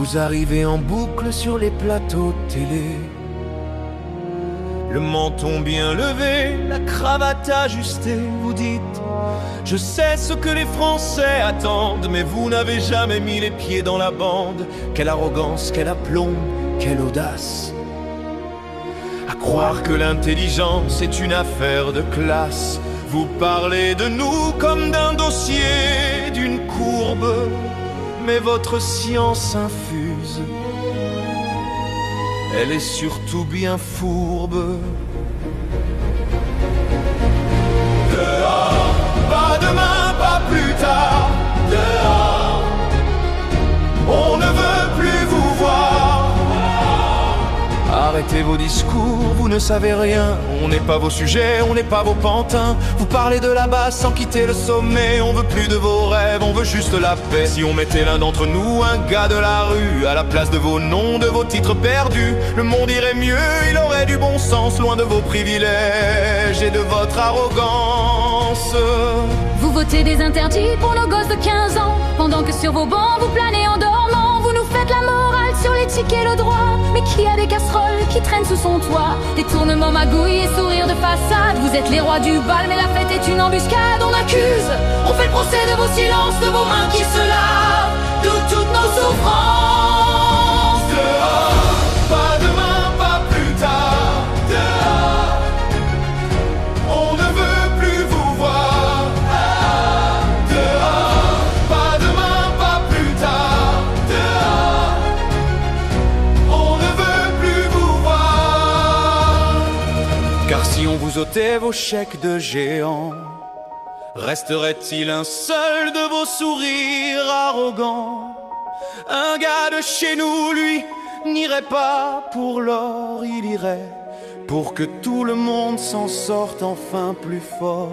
Vous arrivez en boucle sur les plateaux télé, le menton bien levé, la cravate ajustée. Vous dites: je sais ce que les Français attendent, mais vous n'avez jamais mis les pieds dans la bande. Quelle arrogance, quel aplomb, quelle audace, à croire que l'intelligence est une affaire de classe. Vous parlez de nous comme d'un dossier, d'une courbe, mais votre science infuse, elle est surtout bien fourbe. Dehors, pas demain, pas plus tard. Dehors, on ne veut plus vous voir. Arrêtez vos discours, vous ne savez rien. On n'est pas vos sujets, on n'est pas vos pantins. Vous parlez de là-bas sans quitter le sommet. On veut plus de vos rêves, on veut juste la paix. Si on mettait l'un d'entre nous, un gars de la rue, à la place de vos noms, de vos titres perdus, le monde irait mieux, il aurait du bon sens, loin de vos privilèges et de votre arrogance. Vous votez des interdits pour nos gosses de 15 ans, pendant que sur vos bancs vous planez en dormant. Vous nous faites la morale sur l'éthique et le droit, mais qui a des casseroles qui traînent sous son toit? Détournement, magouille et sourire de façade. Vous êtes les rois du bal, mais la fête est une embuscade. On accuse, on fait le procès de vos silences, de vos mains qui se lavent de toutes nos souffrances. Dehors, pas demain, pas plus tard. Dehors, on ne veut plus vous voir. Dehors, pas demain, pas plus tard. Dehors, on ne veut plus vous voir. Car si on vous ôtait vos chèques de géants, resterait-il un seul de vos sourires arrogants? Un gars de chez nous, lui, n'irait pas pour l'or, il irait pour que tout le monde s'en sorte enfin plus fort.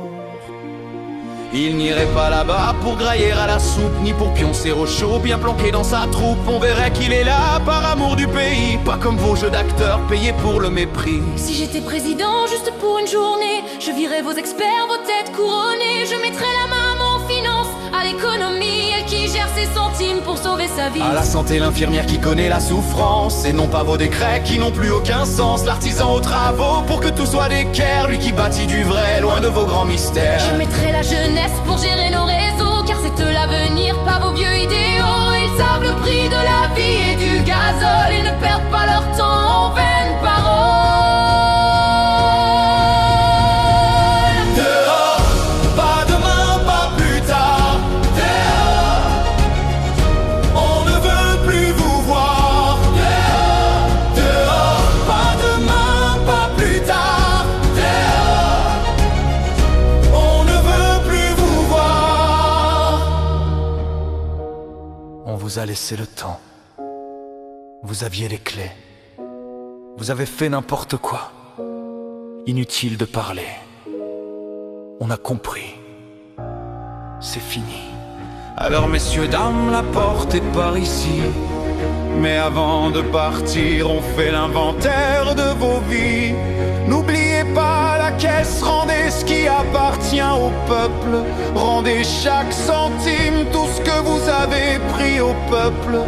Il n'irait pas là-bas pour grailler à la soupe, ni pour pioncer au chaud, bien planqué dans sa troupe. On verrait qu'il est là par amour du pays, pas comme vos jeux d'acteurs payés pour le mépris. Si j'étais président juste pour une journée, je virais vos experts, vos têtes couronnées. Je mettrais la main aux finances, à l'économie, elle qui gère ses centimes pour sauver sa vie. À la santé, l'infirmière qui connaît la souffrance, et non pas vos décrets qui n'ont plus aucun sens. L'artisan aux travaux pour que tout soit d'équerre, lui qui bâtit du vrai, loin de vos grands mystères. Je mettrais la jeunesse pour gérer nos réseaux, car c'est eux l'avenir, pas vos vieux idéaux. Ils savent le prix de la vie et du gazole, ils ne perdent pas leur temps en vaines paroles. Dehors, pas demain, pas plus tard. Dehors, on ne veut plus vous voir. Dehors, dehors, pas demain, pas plus tard. Dehors, on ne veut plus vous voir. On vous a laissé le temps. Vous aviez les clés. Vous avez fait n'importe quoi. Inutile de parler. On a compris. C'est fini. Alors messieurs, dames, la porte est par ici. Mais avant de partir, on fait l'inventaire de vos vies. N'oubliez pas la caisse, rendez ce qui appartient au peuple. Rendez chaque centime, tout ce que vous avez pris au peuple.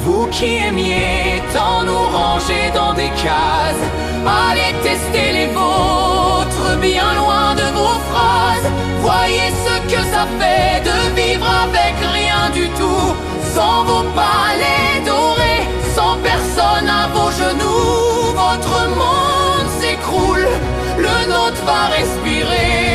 Vous qui aimiez tant nous ranger dans des cases, allez tester les vôtres, bien loin de vos phrases. Voyez ce que ça fait de vivre avec rien du tout, sans vos palais dorés, sans personne à vos genoux. Votre monde s'écroule, le nôtre va respirer.